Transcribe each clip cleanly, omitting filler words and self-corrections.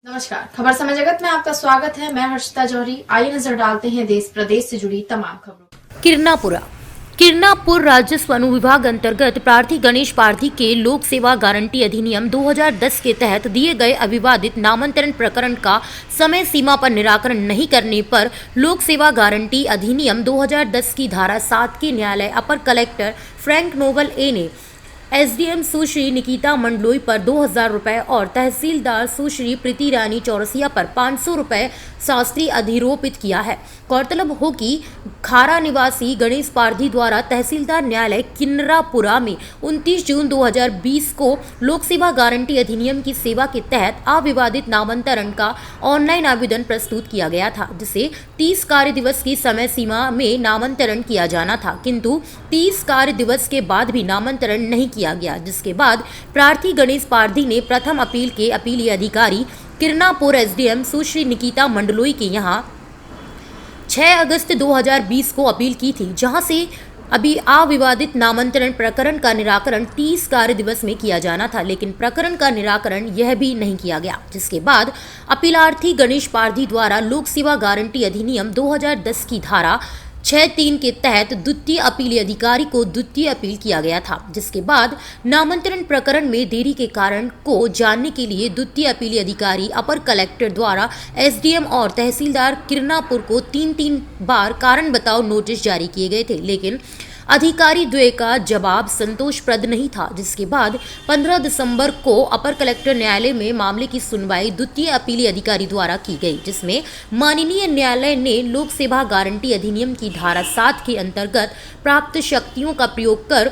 नमस्कार, खबर समय जगत में आपका स्वागत है। मैं हर्षिता जौहरी। आइए नजर डालते हैं देश प्रदेश से जुड़ी तमाम खबरों। किरनापुर राजस्व अनुविभाग अंतर्गत प्रार्थी गणेश पारधी के लोक सेवा गारंटी अधिनियम 2010 के तहत दिए गए अविवादित नामांतरण प्रकरण का समय सीमा पर निराकरण नहीं करने पर लोक सेवा गारंटी अधिनियम 2010 की धारा 7 के न्यायालय अपर कलेक्टर फ्रैंक नोबल ए ने एसडीएम सुश्री निकिता मंडलोई पर 2000 रुपये और तहसीलदार सुश्री प्रीति रानी चौरसिया पर 500 रुपये शास्त्री अधिरोपित किया है। गौरतलब हो कि खारा निवासी गणेश पारधी द्वारा तहसीलदार न्यायालय किन्नरापुरा में 29 जून 2020 को लोक सेवा गारंटी अधिनियम की सेवा के तहत अविवादित नामांतरण का ऑनलाइन आवेदन प्रस्तुत किया गया था, जिसे 30 कार्य दिवस की समय सीमा में नामांतरण किया जाना था, किंतु 30 कार्य दिवस के बाद भी नामांतरण नहीं किया गया, जिसके बाद प्रार्थी गणेश पारधी ने प्रथम अपील के अपीली अधिकारी किरनापुर एसडीएम सुश्री निकिता मंडलोई के यहां 6 अगस्त 2020 को अपील की थी, जहां से अभी अविवादित नामांतरण प्रकरण का निराकरण 30 कार्य दिवस में किया जाना था, लेकिन प्रकरण का निराकरण यह भी नहीं किया गया, जिसके बाद अपीलार्थी गणेश पारधी द्वारा लोक सेवा गारंटी अधिनियम 2010 की धारा 6(3) के तहत द्वितीय अपीली अधिकारी को द्वितीय अपील किया गया था, जिसके बाद नामांतरण प्रकरण में देरी के कारण को जानने के लिए द्वितीय अपीली अधिकारी अपर कलेक्टर द्वारा एसडीएम और तहसीलदार किरनापुर को 3 बार कारण बताओ नोटिस जारी किए गए थे, लेकिन अधिकारी द्वय का जवाब संतोषप्रद नहीं था, जिसके बाद 15 दिसंबर को अपर कलेक्टर न्यायालय में मामले की सुनवाई द्वितीय अपीली अधिकारी द्वारा की गई, जिसमें माननीय न्यायालय ने लोक सेवा गारंटी अधिनियम की धारा 7 के अंतर्गत प्राप्त शक्तियों का प्रयोग कर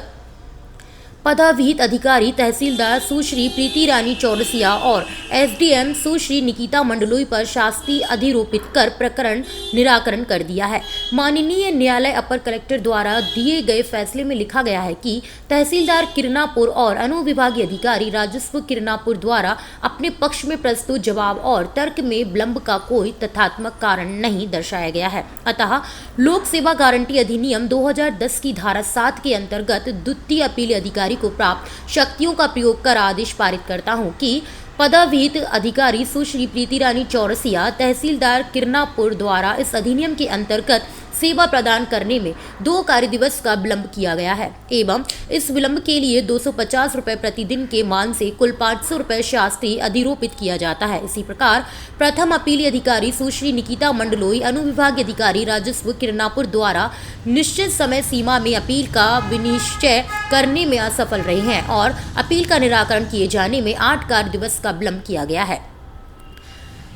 पदविहित अधिकारी तहसीलदार सुश्री प्रीति रानी चौरसिया और एसडीएम सुश्री निकिता मंडलोई पर शास्ति अधिरोपित कर प्रकरण निराकरण कर दिया है। माननीय न्यायालय अपर कलेक्टर द्वारा दिए गए फैसले में लिखा गया है कि तहसीलदार किरनापुर और अनुविभागीय अधिकारी राजस्व किरनापुर द्वारा अपने पक्ष में प्रस्तुत जवाब और तर्क में विलंब का कोई तथ्यात्मक कारण नहीं दर्शाया गया है। अतः लोक सेवा गारंटी अधिनियम 2010 की धारा 7 के अंतर्गत द्वितीय अपीली अधिकारी को प्राप्त शक्तियों का प्रयोग कर आदेश पारित करता हूं कि पदविहित अधिकारी सुश्री प्रीति रानी चौरसिया तहसीलदार किरनापुर द्वारा इस अधिनियम के अंतर्गत सेवा प्रदान करने में 2 कार्य दिवस का विलंब किया गया है एवं इस विलंब के लिए 250 रुपये प्रतिदिन के मान से कुल 500 रुपये शास्त्री अधिरोपित किया जाता है। इसी प्रकार प्रथम अपीली अधिकारी सुश्री निकिता मंडलोई अनुविभागीय अधिकारी राजस्व किरनापुर द्वारा निश्चित समय सीमा में अपील का विनिश्चय करने में असफल रहे हैं और अपील का निराकरण किए जाने में 8 कार्य दिवस का विलंब किया गया है।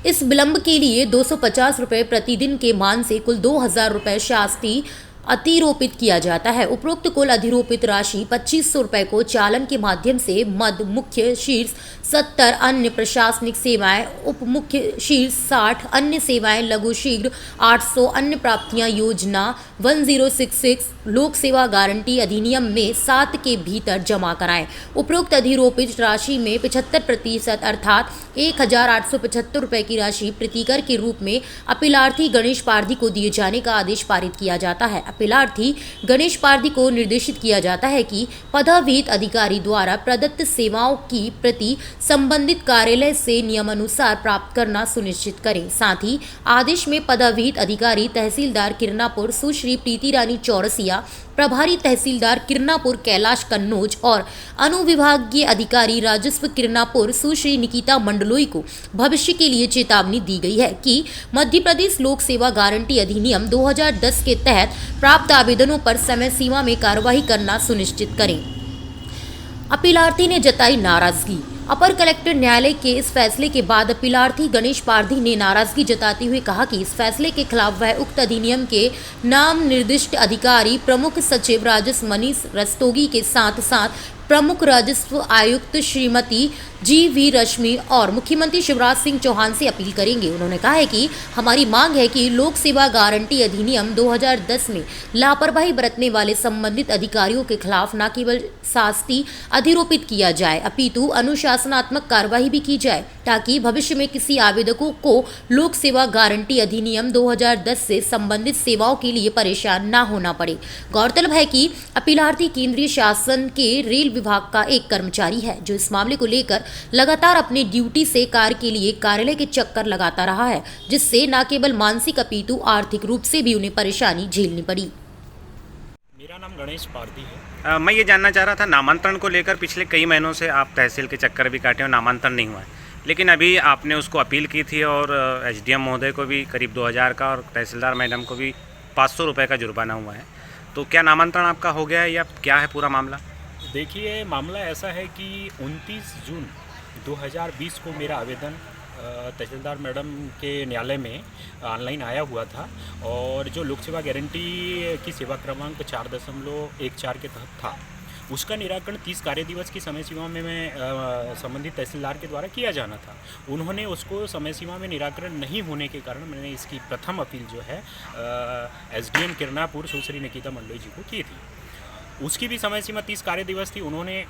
इस विलंब के लिए 250 रुपये प्रतिदिन के मान से कुल 2000 रुपये शास्ति अतिरोपित किया जाता है। उपरोक्त कुल अधिरोपित राशि 2500 रुपये को चालन के माध्यम से मध्य मुख्य शीर्ष 70 अन्य प्रशासनिक सेवाएं, उप मुख्य शीर्ष 60 अन्य सेवाएं, लघु शीघ्र 800 अन्य प्राप्तियां योजना 1066 लोक सेवा गारंटी अधिनियम में 7 के भीतर जमा कराएं। उपरोक्त अधिरोपित राशि में 75% अर्थात 1875 रुपये की राशि प्रतिकर के रूप में अपीलार्थी गणेश पारधी को दिए जाने का आदेश पारित किया जाता है। अपीलार्थी गणेश पारधी को निर्देशित किया जाता है कि पदविहित अधिकारी द्वारा प्रदत्त सेवाओं की प्रति संबंधित कार्यालय से नियमानुसार प्राप्त करना सुनिश्चित करें। साथ ही आदेश में पदविहित अधिकारी तहसीलदार किरनापुर सुश्री प्रीति रानी चौरसिया, प्रभारी तहसीलदार किरनापुर कैलाश कन्नौज और अनुविभागीय अधिकारी राजस्व किरनापुर सुश्री निकिता मंडलोई को भविष्य के लिए चेतावनी दी गई है कि मध्य प्रदेश लोक सेवा गारंटी अधिनियम 2010 के तहत प्राप्त आवेदनों पर समय सीमा में कार्रवाई करना सुनिश्चित करें। अपीलार्थी ने जताई नाराजगी। अपर कलेक्टर न्यायालय के इस फैसले के बाद अपीलार्थी गणेश पारधी ने नाराजगी जताते हुए कहा कि इस फैसले के खिलाफ वह उक्त अधिनियम के नाम निर्दिष्ट अधिकारी प्रमुख सचिव राजस्व मनीष रस्तोगी के साथ साथ प्रमुख राजस्व आयुक्त श्रीमती जी.वी. रश्मि और मुख्यमंत्री शिवराज सिंह चौहान से अपील करेंगे। उन्होंने कहा है कि हमारी मांग है कि लोक सेवा गारंटी अधिनियम 2010 में लापरवाही बरतने वाले संबंधित अधिकारियों के खिलाफ न केवल शास्ति अधिरोपित किया जाए अपितु अनुशासनात्मक कार्रवाई भी की जाए, ताकि भविष्य में किसी आवेदकों को लोक सेवा गारंटी अधिनियम 2010 से संबंधित सेवाओं के लिए परेशान न होना पड़े। गौरतलब है कि अपीलार्थी केंद्रीय शासन के रेल विभाग का एक कर्मचारी है, जो इस मामले को लेकर लगातार अपनी ड्यूटी से कार्य के लिए कार्यालय के चक्कर लगाता रहा है, जिससे न केवल मानसिक अपितु आर्थिक रूप से भी उन्हें परेशानी झेलनी पड़ी। मेरा नाम गणेश पारदी है। मैं ये जानना चाह रहा था, नामांतरण को लेकर पिछले कई महीनों से आप तहसील के चक्कर भी काटे और नामांतरण नहीं हुआ है, लेकिन अभी आपने उसको अपील की थी और एसडीएम महोदय को भी करीब 2000 का और तहसीलदार मैडम को भी 500 रुपये का जुर्माना हुआ है। तो क्या नामांतरण आपका हो गया है या क्या है पूरा मामला? देखिए, मामला ऐसा है कि 29 जून 2020 को मेरा आवेदन तहसीलदार मैडम के न्यायालय में ऑनलाइन आया हुआ था और जो लोक सेवा गारंटी की सेवा क्रमांक 4.14 के तहत था, उसका निराकरण 30 कार्य दिवस की समय सीमा में संबंधित तहसीलदार के द्वारा किया जाना था। उन्होंने उसको समय सीमा में निराकरण नहीं होने के कारण मैंने इसकी प्रथम अपील जो है एसडीएम किरनापुर सुश्री निकिता मंडोई जी को की थी। उसकी भी समय सीमा 30 कार्य दिवस थी, उन्होंने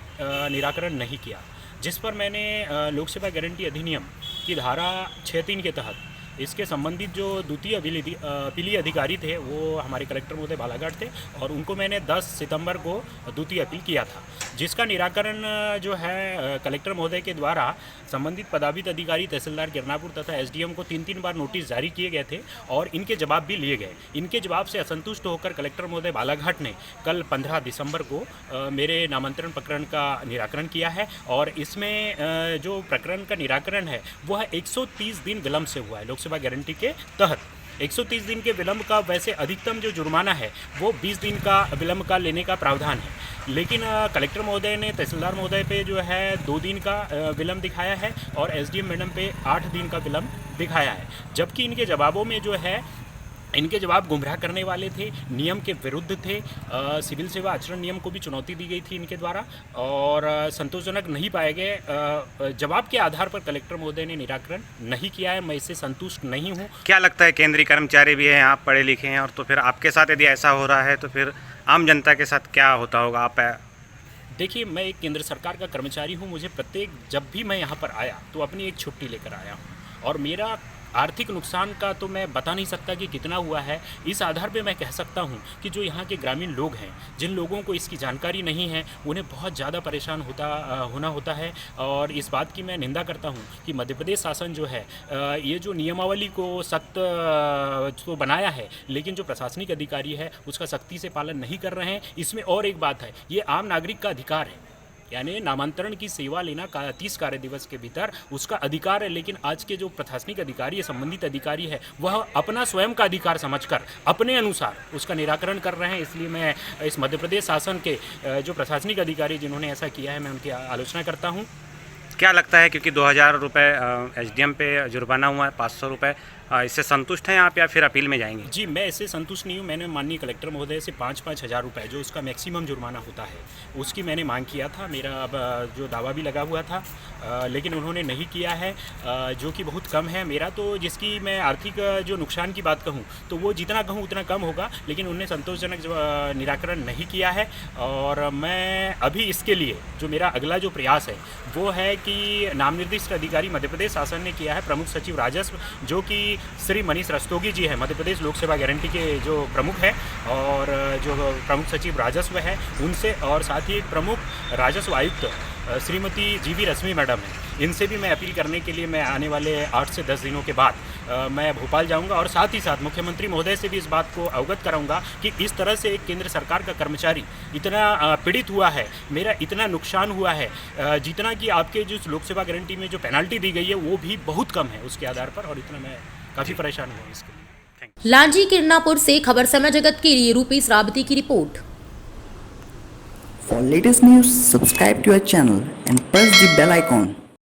निराकरण नहीं किया, जिस पर मैंने लोक सेवा गारंटी अधिनियम की धारा 6(3) के तहत इसके संबंधित जो द्वितीय अपीलीय अधिकारी थे वो हमारे कलेक्टर महोदय बालाघाट थे और उनको मैंने 10 सितंबर को द्वितीय अपील किया था, जिसका निराकरण जो है कलेक्टर महोदय के द्वारा संबंधित पदाभित अधिकारी तहसीलदार किरनापुर तथा एसडीएम को 3 बार नोटिस जारी किए गए थे और इनके जवाब भी लिए गए। इनके जवाब से असंतुष्ट होकर कलेक्टर महोदय बालाघाट ने कल 15 दिसंबर को मेरे नामांतरण प्रकरण का निराकरण किया है और इसमें जो प्रकरण का निराकरण है वह 130 दिन विलम्ब से हुआ है। लोक सेवा गारंटी के तहत 130 दिन के विलम्ब का वैसे अधिकतम जो जुर्माना है वो 20 दिन का विलम्ब का लेने का प्रावधान है, लेकिन कलेक्टर महोदय ने तहसीलदार महोदय पे जो है 2 दिन का विलम्ब दिखाया है और एसडीएम मैडम पे 8 दिन का विलम्ब दिखाया है, जबकि इनके जवाबों में जो है इनके जवाब गुमराह करने वाले थे, नियम के विरुद्ध थे। सिविल सेवा आचरण नियम को भी चुनौती दी गई थी इनके द्वारा और संतोषजनक नहीं पाए गए। जवाब के आधार पर कलेक्टर महोदय ने निराकरण नहीं किया है। मैं इससे संतुष्ट नहीं हूँ। क्या लगता है, केंद्रीय कर्मचारी भी हैं, आप पढ़े लिखे हैं, और तो फिर आपके साथ यदि ऐसा हो रहा है तो फिर आम जनता के साथ क्या होता होगा? आप देखिए, मैं एक केंद्र सरकार का कर्मचारी हूँ। मुझे जब भी मैं यहाँ पर आया तो अपनी एक छुट्टी लेकर आया हूँ और मेरा आर्थिक नुकसान का तो मैं बता नहीं सकता कि कितना हुआ है। इस आधार पे मैं कह सकता हूँ कि जो यहाँ के ग्रामीण लोग हैं, जिन लोगों को इसकी जानकारी नहीं है, उन्हें बहुत ज़्यादा परेशान होना होता है और इस बात की मैं निंदा करता हूँ कि मध्य प्रदेश शासन जो है ये जो नियमावली को सख्त तो बनाया है, लेकिन जो प्रशासनिक अधिकारी है उसका सख्ती से पालन नहीं कर रहे हैं। इसमें और एक बात है, ये आम नागरिक का अधिकार है, यानी नामांतरण की सेवा लेना 30 कार्य दिवस के भीतर उसका अधिकार है, लेकिन आज के जो प्रशासनिक अधिकारी है, संबंधित अधिकारी है, वह अपना स्वयं का अधिकार समझकर अपने अनुसार उसका निराकरण कर रहे हैं। इसलिए मैं इस मध्य प्रदेश शासन के जो प्रशासनिक अधिकारी जिन्होंने ऐसा किया है, मैं उनकी आलोचना करता हूँ। क्या लगता है, क्योंकि 2000 रुपये एसडीएम पे जुर्माना हुआ है, 500 रुपये, इससे संतुष्ट हैं आप या फिर अपील में जाएंगे? जी, मैं इससे संतुष्ट नहीं हूँ। मैंने माननीय कलेक्टर महोदय से 5-5 हज़ार रुपये, जो उसका मैक्सिमम जुर्माना होता है, उसकी मैंने मांग किया था। मेरा जो दावा भी लगा हुआ था, लेकिन उन्होंने नहीं किया है, जो कि बहुत कम है। मेरा तो जिसकी मैं आर्थिक जो नुकसान की बात कहूँ तो वो जितना कहूँ उतना कम होगा, लेकिन उन्होंने संतोषजनक निराकरण नहीं किया है। और मैं अभी इसके लिए जो मेरा अगला जो प्रयास है वो है कि नाम निर्दिष्ट अधिकारी मध्य प्रदेश शासन ने किया है, प्रमुख सचिव राजस्व, जो कि श्री मनीष रस्तोगी जी है, मध्य प्रदेश लोक सेवा गारंटी के जो प्रमुख है, और जो प्रमुख सचिव राजस्व है उनसे, और साथ ही प्रमुख राजस्व आयुक्त श्रीमती जीवी रश्मि मैडम है, इनसे भी मैं अपील करने के लिए मैं आने वाले 8 से 10 दिनों के बाद मैं भोपाल जाऊंगा और साथ ही साथ मुख्यमंत्री महोदय से भी इस बात को अवगत कराऊंगा कि इस तरह से एक केंद्र सरकार का कर्मचारी इतना पीड़ित हुआ है, मेरा इतना नुकसान हुआ है, जितना कि आपके जो लोक सेवा गारंटी में जो पेनल्टी दी गई है वो भी बहुत कम है उसके आधार पर, और इतना मैं काफ़ी परेशान हुआ इसके लिए। लांजी किरनापुर से खबर समय जगत के लिए रूपी श्रावती की report. For latest news, subscribe to our channel and press the bell icon.